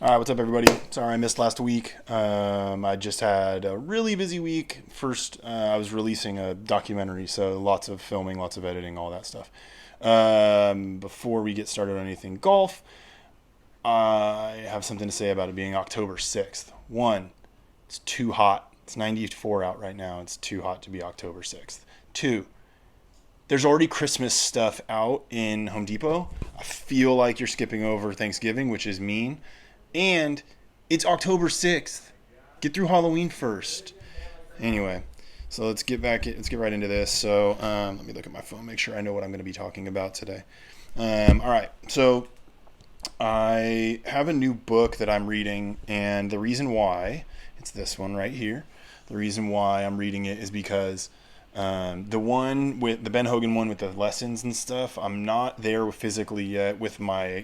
All right, what's up, everybody? Sorry I missed last week. I just had a really busy week. First, I was releasing a documentary, so lots of filming, lots of editing, all that stuff. Before we get started on anything golf, I have something to say about it being October 6th. One, it's too hot. It's 94 out right now. It's too hot to be October 6th. Two, there's already Christmas stuff out in Home Depot. I feel like you're skipping over Thanksgiving, which is mean. And it's October 6th. Get through Halloween first. Anyway, so let's get right into this. So let me look at my phone, make sure I know what I'm going to be talking about today. All right, so I have a new book that I'm reading, and the reason why, it's this one right here. The reason why I'm reading it is because the one with the Ben Hogan one with the lessons and stuff, I'm not there physically yet with my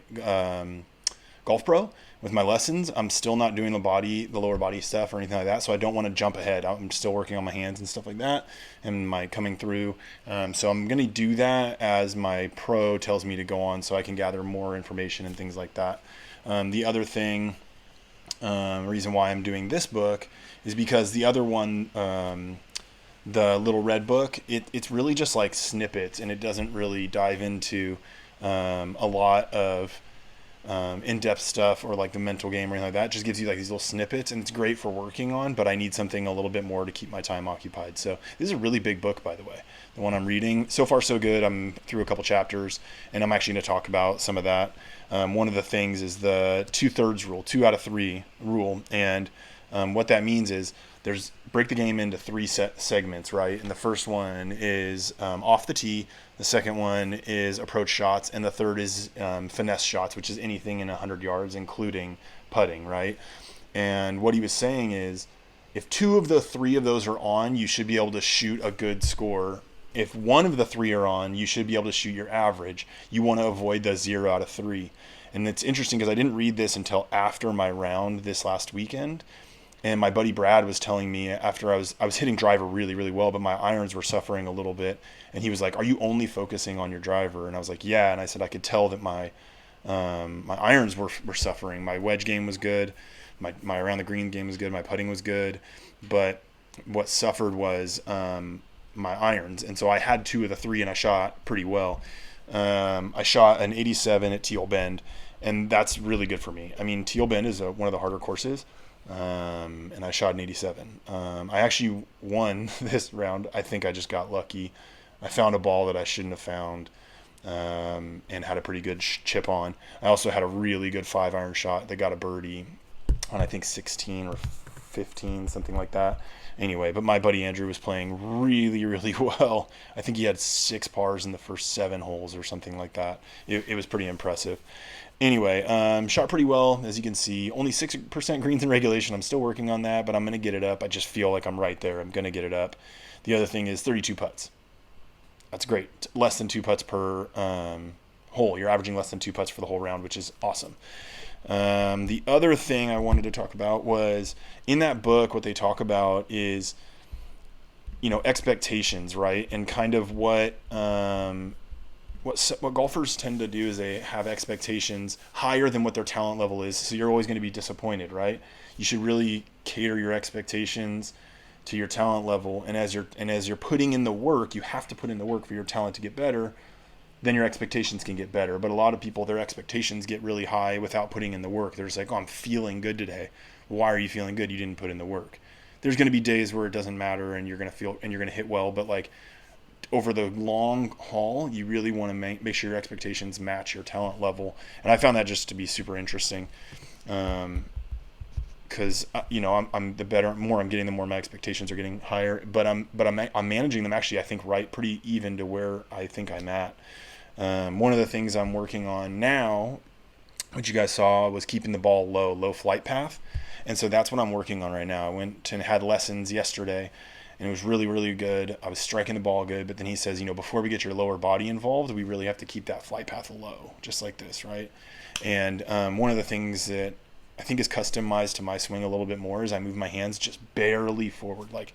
Golf Pro. With my lessons, I'm still not doing the lower body stuff or anything like that. So I don't want to jump ahead. I'm still working on my hands and stuff like that, and my coming through. So I'm going to do that as my pro tells me to go on, so I can gather more information and things like that. The other thing, reason why I'm doing this book is because the other one, the little red book, it's really just like snippets, and it doesn't really dive into a lot of in-depth stuff or like the mental game or anything like that. It just gives you like these little snippets, and it's great for working on, but I need something a little bit more to keep my time occupied. So this is a really big book, by the way, the one I'm reading. So far so good. I'm through a couple chapters, and I'm actually going to talk about some of that. One of the things is the 2/3 rule, 2 out of 3 rule. And what that means is there's break the game into 3 segments, right? And the first one is off the tee. The second one is approach shots, and the third is finesse shots, which is anything in 100 yards, including putting, right? And what he was saying is, if 2 of the 3 of those are on, you should be able to shoot a good score. If 1 of the 3 are on, you should be able to shoot your average. You want to avoid the 0 out of 3. And it's interesting because I didn't read this until after my round this last weekend. And my buddy Brad was telling me after I was hitting driver really, really well, but my irons were suffering a little bit. And he was like, "Are you only focusing on your driver?" And I was like, "Yeah." And I said I could tell that my irons were suffering. My wedge game was good, my around the green game was good, my putting was good, but what suffered was my irons. And so I had 2 of the 3, and I shot pretty well. I shot an 87 at Teal Bend, and that's really good for me. I mean, Teal Bend is one of the harder courses. And I shot an 87. I actually won this round. I think I just got lucky. I found a ball that I shouldn't have found, and had a pretty good chip on. I also had a really good 5-iron shot that got a birdie on, I think, 16 or 15, something like that. Anyway, but my buddy Andrew was playing really, really well. I think he had 6 pars in the first 7 holes or something like that. It was pretty impressive. Anyway, shot pretty well, as you can see. Only 6% greens in regulation. I'm still working on that, but I'm going to get it up. I just feel like I'm right there. I'm going to get it up. The other thing is 32 putts. That's great. Less than 2 putts per hole. You're averaging less than 2 putts for the whole round, which is awesome. The other thing I wanted to talk about was, in that book, what they talk about is, expectations, right? And kind of what golfers tend to do is they have expectations higher than what their talent level is. So you're always going to be disappointed, right? You should really cater your expectations to your talent level. And as you're putting in the work, you have to put in the work for your talent to get better. Then your expectations can get better. But a lot of people, their expectations get really high without putting in the work. They're just like, "Oh, I'm feeling good today." Why are you feeling good? You didn't put in the work. There's going to be days where it doesn't matter, and you're going to hit well, but like, over the long haul, you really want to make sure your expectations match your talent level. And I found that just to be super interesting, because I'm the more I'm getting, the more my expectations are getting higher. But I'm managing them, actually, I think, right, pretty even to where I think I'm at. One of the things I'm working on now, which you guys saw, was keeping the ball low flight path. And so that's what I'm working on right now. I went and had lessons yesterday, and it was really, really good. I was striking the ball good, but then he says, before we get your lower body involved, we really have to keep that flight path low, just like this, right? And one of the things that I think is customized to my swing a little bit more is I move my hands just barely forward. Like,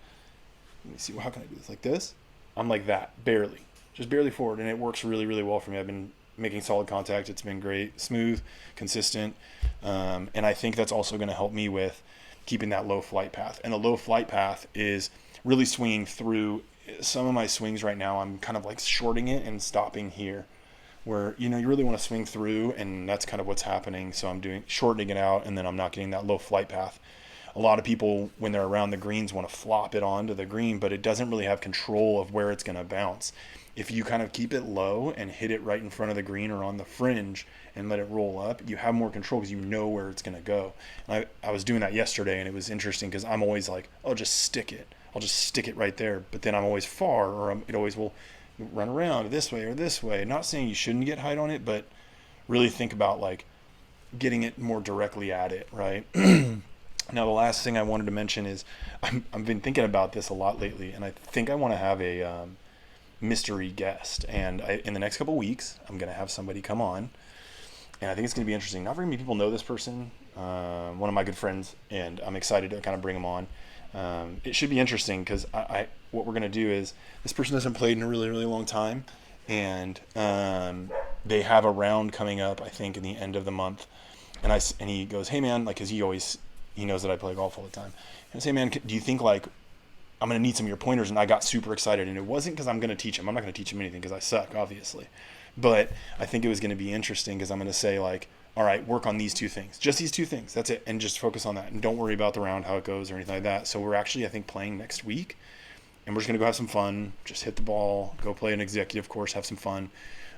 let me see, how can I do this? Like this? I'm like that, barely, just barely forward, and it works really, really well for me. I've been making solid contact. It's been great, smooth, consistent, and I think that's also going to help me with keeping that low flight path. And the low flight path is really swinging through. Some of my swings right now, I'm kind of like shorting it and stopping here, where you really want to swing through, and that's kind of what's happening. So I'm doing shortening it out, and then I'm not getting that low flight path. A lot of people, when they're around the greens, want to flop it onto the green, but it doesn't really have control of where it's going to bounce. If you kind of keep it low and hit it right in front of the green or on the fringe and let it roll up, you have more control because you know where it's going to go. And I was doing that yesterday, and it was interesting because I'm always like, oh, just stick it. I'll just stick it right there. But then I'm always far, or it always will run around this way or this way. Not saying you shouldn't get height on it, but really think about like getting it more directly at it, right? Now, the last thing I wanted to mention is I've been thinking about this a lot lately, and I think I want to have a mystery guest. And in the next couple of weeks, I'm going to have somebody come on, and I think it's going to be interesting. Not very many people know this person, one of my good friends, and I'm excited to kind of bring him on. It should be interesting because what we're going to do is this person hasn't played in a really, really long time, and they have a round coming up, I think, in the end of the month. And he goes, hey, man, like, because he knows that I play golf all the time. And I say, man, do you think like I'm going to need some of your pointers? And I got super excited. And it wasn't because I'm going to teach him. I'm not going to teach him anything because I suck, obviously. But I think it was going to be interesting because I'm going to say like, all right, work on these two things. Just these two things. That's it. And just focus on that. And don't worry about the round, how it goes or anything like that. So we're actually, I think, playing next week. And we're just going to go have some fun. Just hit the ball. Go play an executive course. Have some fun.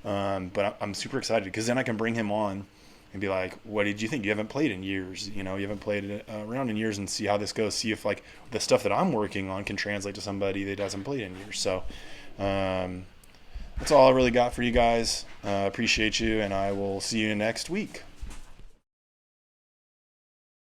But I'm super excited because then I can bring him on and be like, what did you think? You haven't played in years. You haven't played around in years, and see how this goes. See if like the stuff that I'm working on can translate to somebody that hasn't played in years. So that's all I really got for you guys. Appreciate you, and I will see you next week.